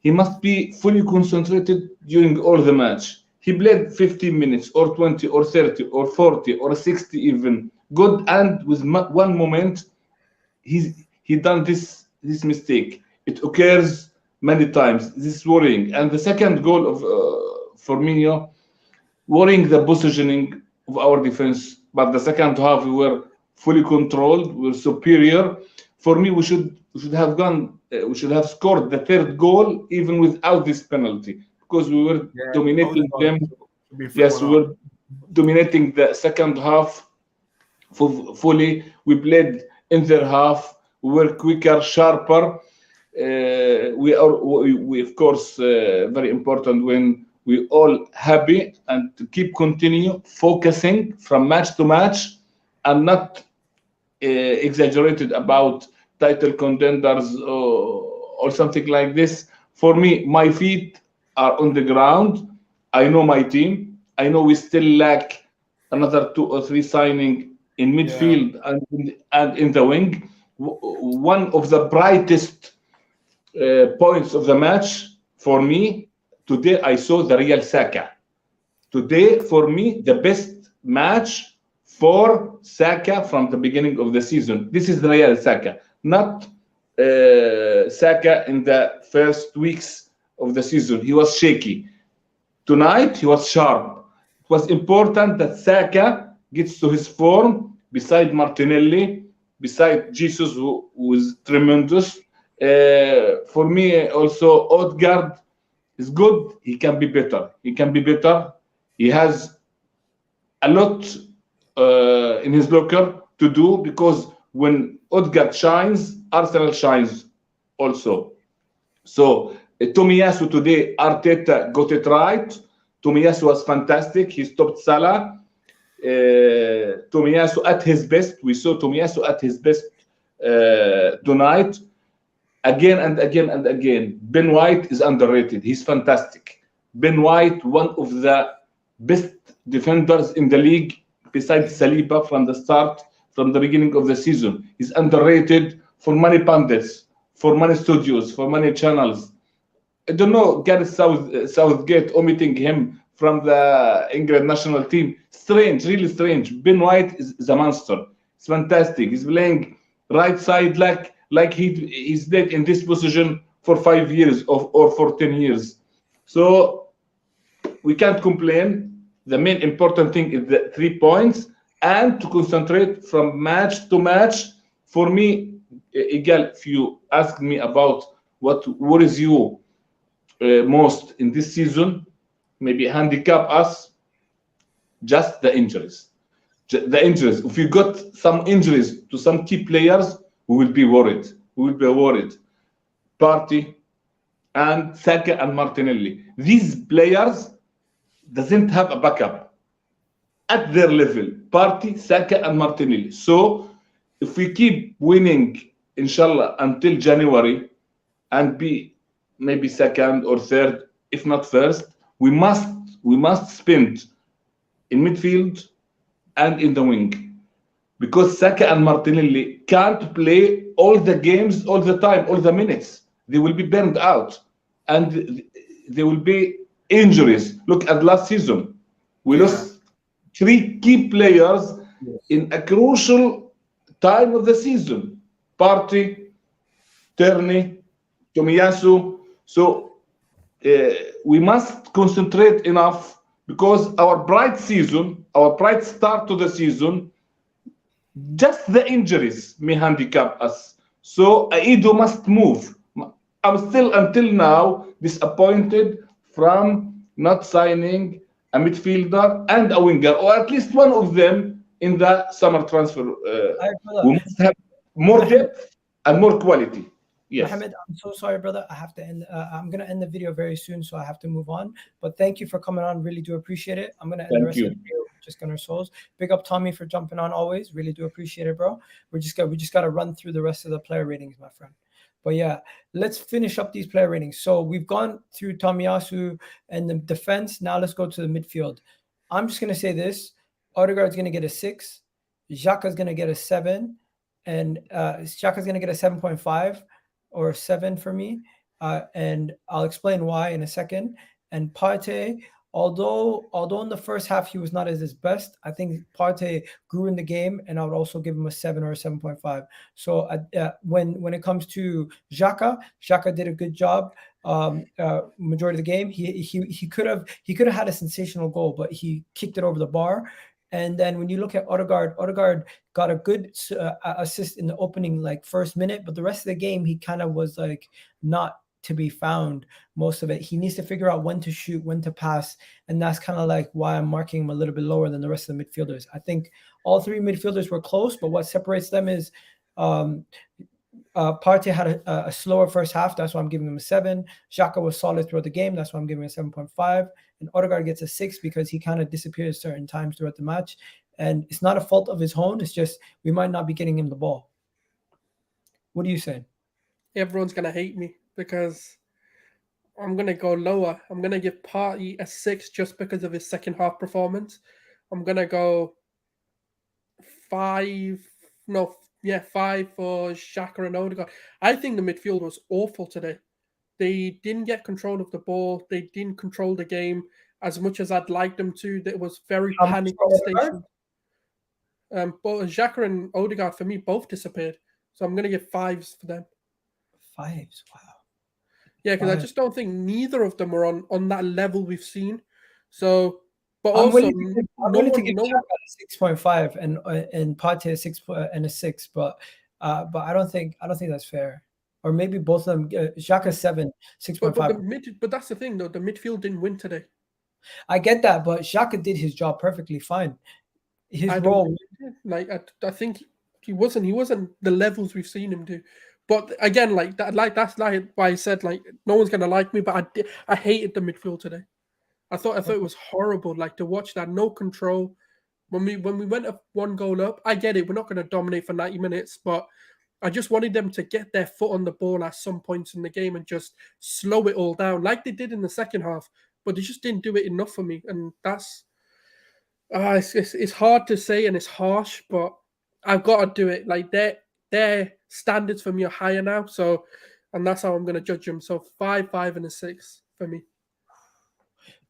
he must be fully concentrated during all the match. He played 15 minutes or 20 or 30 or 40 or 60 even. Good, and with one moment, he done this mistake. It occurs many times. This is worrying. And the second goal of Firmino, worrying the positioning of our defense. But the second half, we were fully controlled. We were superior. For me, we should have gone. We should have scored the third goal even without this penalty, because we were dominating them. Yes, we were dominating the second half fully. We played in their half. We were quicker, sharper. We of course very important when we all happy, and to keep continue focusing from match to match and not exaggerated about title contenders or something like this. For me, my feet are on the ground. I know my team. I know we still lack another 2 or 3 signing in midfield and in the wing. one of the brightest points of the match for me today. I saw the real Saka. Today, for me, the best match for Saka from the beginning of the season. This is the real Saka, not Saka in the first weeks of the season. He was shaky. Tonight, he was sharp. It was important that Saka gets to his form beside Martinelli, beside Jesus, who was tremendous. For me, also, Odegaard is good. He can be better. He can be better. He has a lot in his locker to do, because when Odegaard shines, Arsenal shines also. So Tomiyasu today, Arteta got it right. Tomiyasu was fantastic. He stopped Salah. Tomiyasu at his best. We saw Tomiyasu at his best tonight. Again and again and again. Ben White is underrated. He's fantastic. Ben White, one of the best defenders in the league, besides Saliba from the start, from the beginning of the season. He's underrated for many pundits, for many studios, for many channels. I don't know, Gareth Southgate omitting him from the England national team. Strange, really strange. Ben White is a monster. It's fantastic. He's playing right side like he's dead in this position for 5 years or for 10 years. So we can't complain. The main important thing is the 3 points and to concentrate from match to match. For me, Igal, if you ask me about what worries you most in this season, maybe handicap us, just the injuries. The injuries. If you got some injuries to some key players, we will be worried. We will be worried. Partey and Saka and Martinelli. These players doesn't have a backup at their level. Partey, Saka, and Martinelli. So if we keep winning, inshallah, until January and be maybe second or third, if not first, we must spend in midfield and in the wing, because Saka and Martinelli can't play all the games all the time, all the minutes. They will be burned out and there will be injuries. Look at last season. We lost 3 key players in a crucial time of the season. Partey, Tierney, Tomiyasu. So we must concentrate enough, because our bright start to the season, just the injuries may handicap us. So Aido must move. I'm still until now disappointed from not signing a midfielder and a winger, or at least one of them in the summer transfer. We must have more depth and more quality. Yes. Mohammed, I'm so sorry, brother. I have to end. I'm going to end the video very soon, so I have to move on. But thank you for coming on. Really do appreciate it. I'm going to end the rest of the video. Just on our souls. Big up Tommy for jumping on always. Really do appreciate it, bro. We just got to run through the rest of the player ratings, my friend. But yeah, let's finish up these player ratings. So we've gone through Tomiyasu and the defense. Now let's go to the midfield. I'm just going to say this. Odegaard's going to get a 6. Xhaka's going to get a 7. And Xhaka's going to get a 7.5 or 7 for me. And I'll explain why in a second. And Partey, although in the first half he was not at his best, I think Partey grew in the game, and I would also give him a 7 or a 7.5. So when it comes to Xhaka did a good job majority of the game. He could have had a sensational goal, but he kicked it over the bar. And then when you look at Odegaard got a good assist in the opening first minute, but the rest of the game he kind of was not to be found most of it. He needs to figure out when to shoot, when to pass, and that's kind of why I'm marking him a little bit lower than the rest of the midfielders. I think all 3 midfielders were close, but what separates them is Partey had a slower first half. That's why I'm giving him a 7. Xhaka was solid throughout the game. That's why I'm giving him a 7.5. And Odegaard gets a 6 because he kind of disappears certain times throughout the match. And it's not a fault of his own. It's just we might not be getting him the ball. What are you saying? Everyone's going to hate me because I'm going to go lower. I'm going to give Partey a 6 just because of his second half performance. I'm going to go 5. No, Yeah, 5 for Xhaka and Odegaard. I think the midfield was awful today. They didn't get control of the ball. They didn't control the game as much as I'd like them to. It was very How much panic for Odegaard? station. But Xhaka and Odegaard for me both disappeared. So I'm gonna give 5s for them. 5s. Wow. Yeah, because I Five. just don't think neither of them were on that level we've seen. So, but I'm also willing to give, I'm no willing to one, give no Xhaka one. a 6.5 and Partey a 6 and a 6, but I don't think that's fair. Or maybe both of them. Xhaka 7, 6.5. But that's the thing though. The midfield didn't win today. I get that, but Xhaka did his job perfectly fine. His I don't role. think he did. Like I think he wasn't the levels we've seen him do. But again, that's like why I said like no one's gonna like me. But I hated the midfield today. I thought it was horrible. Like to watch that, no control. When we went up 1 goal up, I get it. We're not going to dominate for 90 minutes, but I just wanted them to get their foot on the ball at some points in the game and just slow it all down, like they did in the second half. But they just didn't do it enough for me, and that's it's hard to say and it's harsh, but I've got to do it. Like their standards for me are higher now, so and that's how I'm going to judge them. So 5, 5, and a 6 for me.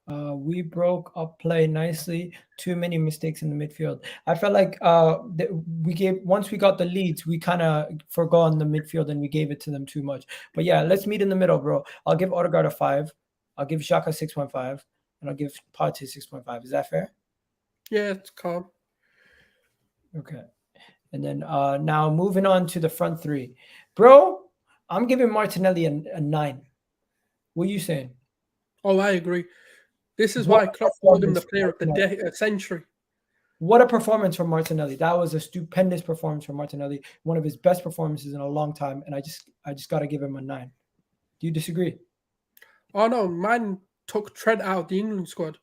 We broke up play nicely. Too many mistakes in the midfield. I felt like we gave once we got the leads, we kind of forgot the midfield and we gave it to them too much. But yeah, let's meet in the middle, bro. I'll give Odegaard a 5. I'll give Xhaka 6.5, and I'll give Partey 6.5. Is that fair? Yeah, it's calm. Okay. And then now moving on to the front three, bro. I'm giving Martinelli a 9. What are you saying? Oh, I agree. This is why Klopp called him the player of the century. What a performance from Martinelli. That was a stupendous performance from Martinelli. One of his best performances in a long time. And I just got to give him a 9. Do you disagree? Oh, no. Man took Trent out of the England squad.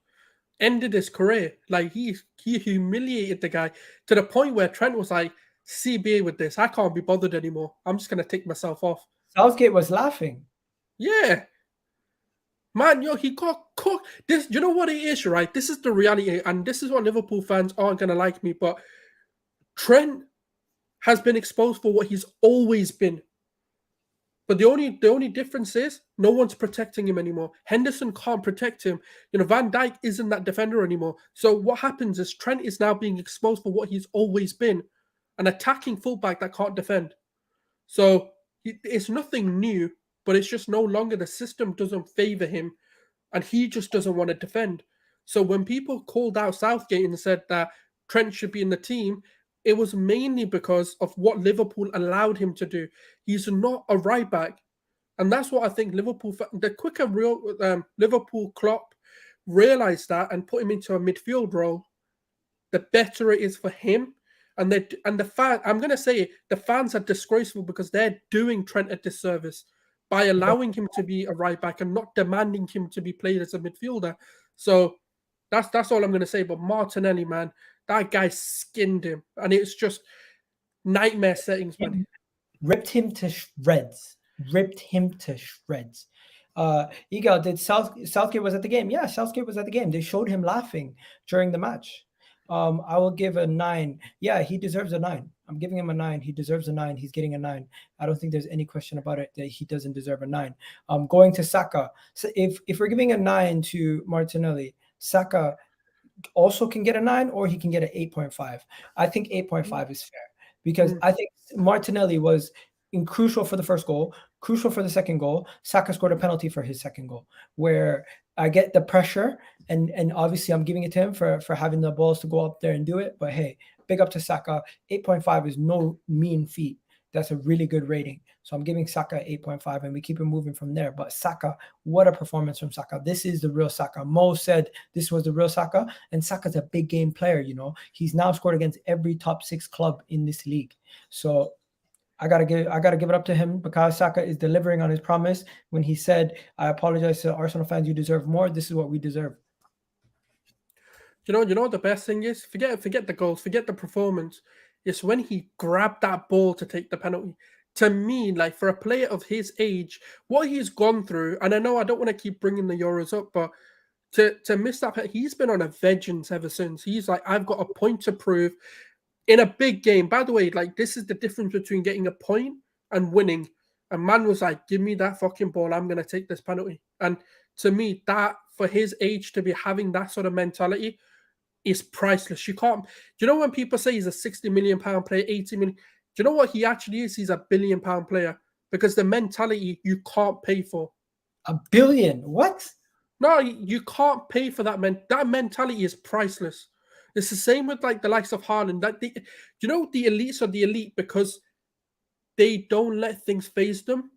Ended his career. Like, he humiliated the guy to the point where Trent was like, CBA with this. I can't be bothered anymore. I'm just going to take myself off. Southgate was laughing. Yeah. Man, he got cooked. This, you know what it is, right? This is the reality, and this is what Liverpool fans aren't going to like me, but Trent has been exposed for what he's always been. But the only difference is no one's protecting him anymore. Henderson can't protect him. Van Dijk isn't that defender anymore. So what happens is Trent is now being exposed for what he's always been, an attacking fullback that can't defend. So it's nothing new, but it's just no longer the system doesn't favor him, and he just doesn't want to defend. So when people called out Southgate and said that Trent should be in the team, it was mainly because of what Liverpool allowed him to do. He's not a right back, and that's what I think the quicker Liverpool Klopp realized that and put him into a midfield role, the better it is for him. And the fan, I'm going to say it, the fans are disgraceful because they're doing Trent a disservice by allowing him to be a right back and not demanding him to be played as a midfielder. So that's all I'm going to say. But Martinelli, man, that guy skinned him, and it's just nightmare settings, man. Ripped him to shreds. Egal, did Southgate was at the game? Yeah, Southgate was at the game. They showed him laughing during the match. I will give a 9. Yeah, he deserves a 9. I'm giving him a 9. He deserves a 9. He's getting a 9. I don't think there's any question about it that he doesn't deserve a 9. Going to Saka. So if we're giving a 9 to Martinelli, Saka also can get a 9, or he can get an 8.5. I think 8.5 is fair because I think Martinelli was crucial for the first goal, crucial for the second goal. Saka scored a penalty for his second goal, where I get the pressure, and obviously I'm giving it to him for having the balls to go up there and do it. But hey, big up to Saka. 8.5 is no mean feat. That's a really good rating. So I'm giving Saka 8.5, and we keep it moving from there. But Saka, what a performance from Saka. This is the real Saka. Mo said this was the real Saka, and Saka's a big game player, He's now scored against every top 6 club in this league. So I gotta give it up to him because Saka is delivering on his promise when he said, "I apologize to Arsenal fans. You deserve more. This is what we deserve." You know what the best thing is? Forget the goals, forget the performance. It's when he grabbed that ball to take the penalty. To me, like for a player of his age, what he's gone through, and I know I don't want to keep bringing the Euros up, but to miss that, he's been on a vengeance ever since. He's like, I've got a point to prove. in a big game, by the way, like this is the difference between getting a point and winning. A man was like, give me that fucking ball, I'm going to take this penalty. And to me, that for his age to be having that sort of mentality is priceless. You can't, do you know when people say he's a 60 million pound player, 80 million? Do you know what he actually is? He's a £1 billion player because the mentality you can't pay for. $1 billion? What? No, you can't pay for that. That mentality is priceless. It's the same with like the likes of Haaland. That the elites are the elite because they don't let things faze them,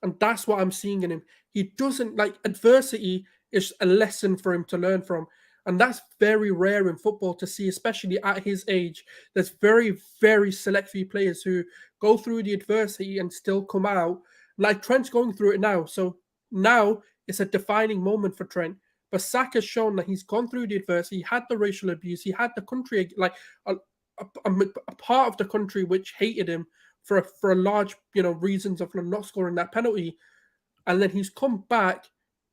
and that's what I'm seeing in him. He doesn't like adversity is a lesson for him to learn from, and that's very rare in football to see, especially at his age. There's very, very select few players who go through the adversity and still come out. Like Trent's going through it now, so now it's a defining moment for Trent. But Saka's shown that he's gone through the adversity. He had the racial abuse. He had the country, like a part of the country which hated him for a large, reasons of not scoring that penalty. And then he's come back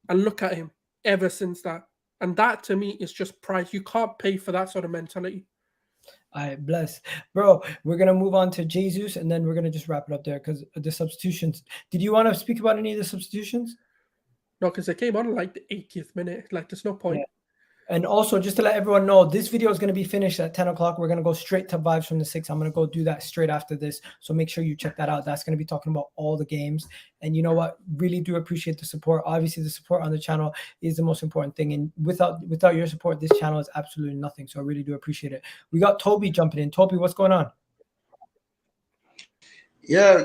and look at him ever since that. And that to me is just price. You can't pay for that sort of mentality. All right, bless. Bro, we're going to move on to Jesus and then we're going to just wrap it up there because the substitutions. Did you want to speak about any of the substitutions? No, because they came on like the 80th minute. Like, there's no point. Yeah. And also, just to let everyone know, this video is going to be finished at 10 o'clock. We're going to go straight to Vibes from the 6. I'm going to go do that straight after this. So make sure you check that out. That's going to be talking about all the games. And you know what? Really do appreciate the support. Obviously, the support on the channel is the most important thing. And without your support, this channel is absolutely nothing. So I really do appreciate it. We got Toby jumping in. Toby, what's going on? Yeah.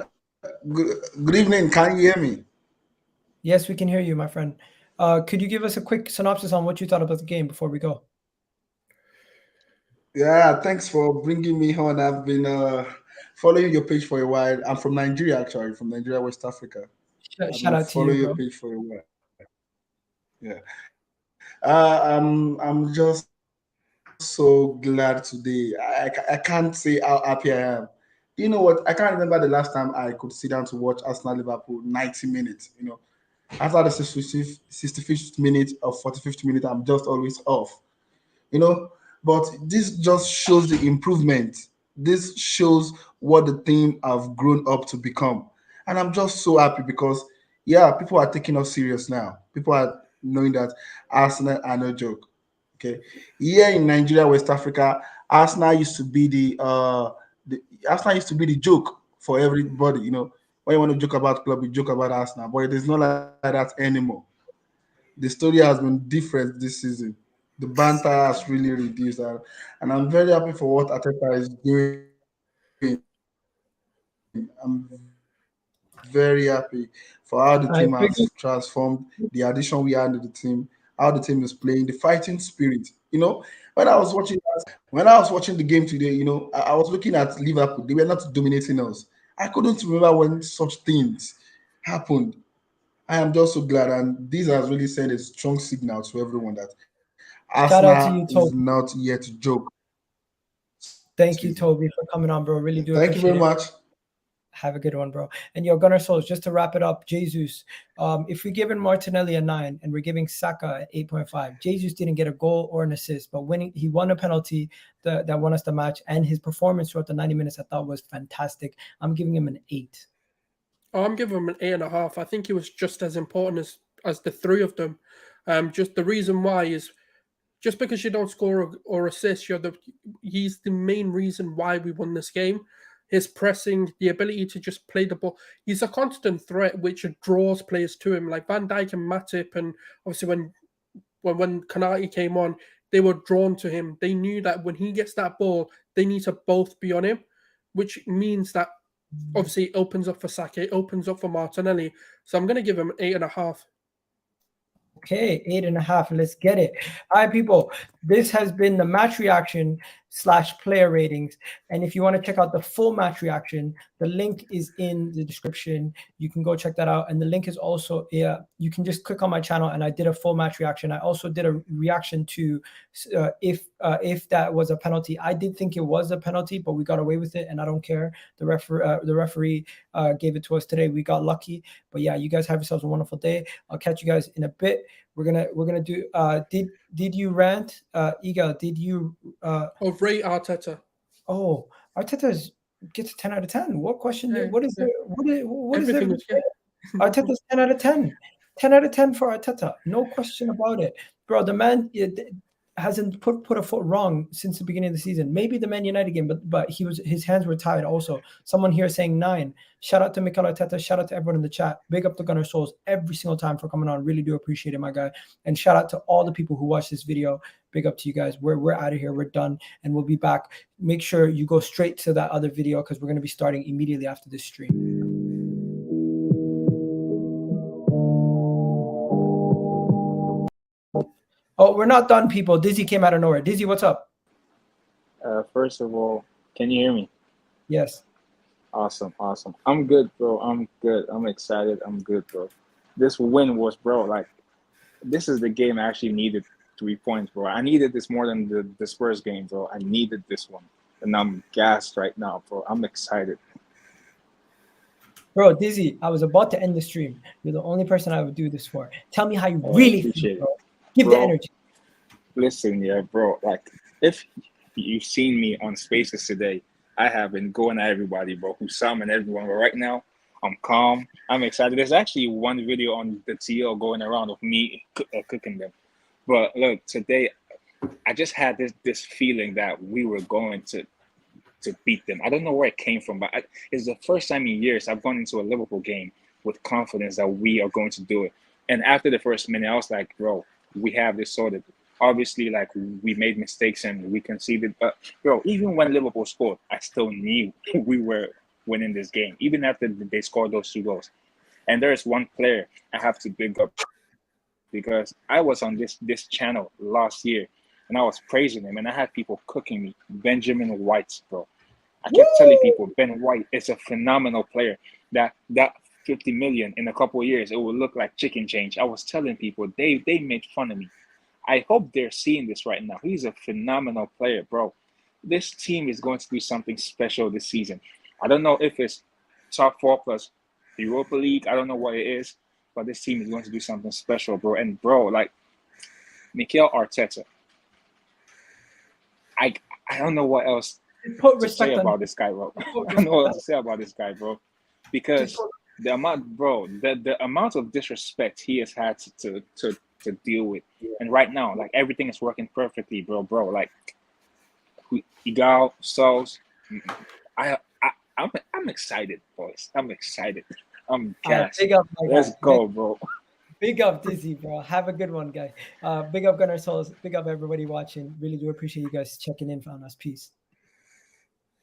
Good evening. Can you hear me? Yes, we can hear you, my friend. Could you give us a quick synopsis on what you thought about the game before we go? Yeah, thanks for bringing me on. I've been following your page for a while. I'm from Nigeria, actually, from Nigeria, West Africa. Shout out to you, bro. Your page for a while. Yeah. I'm just so glad today. I can't say how happy I am. You know what? I can't remember the last time I could sit down to watch Arsenal Liverpool 90 minutes, After the 65th minute or 45th minute, I'm just always off, But this just shows the improvement. This shows what the team have grown up to become. And I'm just so happy because, people are taking us serious now. People are knowing that Arsenal are no joke. Okay. Here in Nigeria, West Africa, Arsenal used to be the joke for everybody, When you want to joke about club, you joke about Arsenal, but it is not like that anymore. The story has been different this season. The banter has really reduced, and I'm very happy for what Arteta is doing. I'm very happy for how the team has transformed, the addition we had to the team, how the team is playing, the fighting spirit. When I was watching the game today, I was looking at Liverpool. They were not dominating us. I couldn't remember when such things happened. I am just so glad, and this has really sent a strong signal to everyone that Arsenal is not yet a joke. Thank you, Toby, for coming on, bro. Really do. Thank you very much. Have a good one, bro. And Gunnar Souls, just to wrap it up, Jesus, if we're giving Martinelli a 9 and we're giving Saka an 8.5, Jesus didn't get a goal or an assist, but he won a penalty that won us the match, and his performance throughout the 90 minutes I thought was fantastic. I'm giving him an 8. Oh, I'm giving him an 8.5. I think he was just as important as the three of them. Just the reason why is just because you don't score or assist, he's the main reason why we won this game. His pressing, the ability to just play the ball. He's a constant threat, which draws players to him, like Van Dijk and Matip. And obviously, when Konate came on, they were drawn to him. They knew that when he gets that ball, they need to both be on him, which means that obviously it opens up for Saka, it opens up for Martinelli. So I'm going to give him an 8.5. Okay, 8.5. Let's get it. All right, people. This has been the match reaction / player ratings. And if you want to check out the full match reaction, the link is in the description. You can go check that out. And the link is also you can just click on my channel, and I did a full match reaction. I also did a reaction to if that was a penalty. I did think it was a penalty, but we got away with it, and I don't care. The referee gave it to us today. We got lucky. But yeah, you guys have yourselves a wonderful day. I'll catch you guys in a bit. We're gonna do did you rant, Iga? Did you rate Arteta? Oh, Arteta gets a 10 out of 10. What question? Yeah, What is yeah. there? What is there? Everything was good. Arteta's 10 out of 10. 10 out of 10 for Arteta. No question about it. Bro, the man hasn't put a foot wrong since the beginning of the season. Maybe the Man United game, but his hands were tied also. Someone here saying 9. Shout out to Mikel Arteta. Shout out to everyone in the chat. Big up to Gunner Souls every single time for coming on. Really do appreciate it, my guy. And shout out to all the people who watch this video. Big up to you guys. We're out of here. We're done. And we'll be back. Make sure you go straight to that other video because we're going to be starting immediately after this stream. Oh, we're not done, people. Dizzy came out of nowhere. Dizzy, what's up? First of all, can you hear me? Yes. Awesome. I'm good, bro. I'm good. I'm excited. I'm good, bro. This win was, bro, like, this is the game I actually needed 3 points, bro. I needed this more than the Spurs game, bro. I needed this one. And I'm gassed right now, bro. I'm excited. Bro, Dizzy, I was about to end the stream. You're the only person I would do this for. Tell me how you really feel, bro. Give the energy. Listen, yeah, bro. Like, if you've seen me on Spaces today, I have been going at everybody, bro, who summoned everyone. But right now, I'm calm. I'm excited. There's actually one video on the TL going around of me cooking them. But look, today, I just had this feeling that we were going to beat them. I don't know where it came from, but it's the first time in years I've gone into a Liverpool game with confidence that we are going to do it. And after the first minute, I was like, bro, we have this sorted. Obviously, like, we made mistakes and we conceded. But, bro, even when Liverpool scored, I still knew we were winning this game, even after they scored those 2 goals. And there's one player I have to big up because I was on this channel last year and I was praising him and I had people cooking me. Benjamin White, bro. I kept telling people Ben White is a phenomenal player. That 50 million in a couple of years, it will look like chicken change. I was telling people, they made fun of me. I hope they're seeing this right now. He's a phenomenal player, bro. This team is going to do something special this season. I don't know if it's top 4 plus the Europa League. I don't know what it is, but this team is going to do something special, bro. And, bro, like, Mikel Arteta, I don't know what else to say about this guy, bro. I don't know what else to say about this guy, bro. Because the amount of disrespect he has had to deal with, and right now, like, everything is working perfectly, bro. Like, Igal, Souls, I'm excited, boys. I'm excited. I'm gassed. Big up, Let's go, bro. Big up, Dizzy, bro. Have a good one, guys. Big up, Gunner Souls. Big up, everybody watching. Really do appreciate you guys checking in on us. Peace.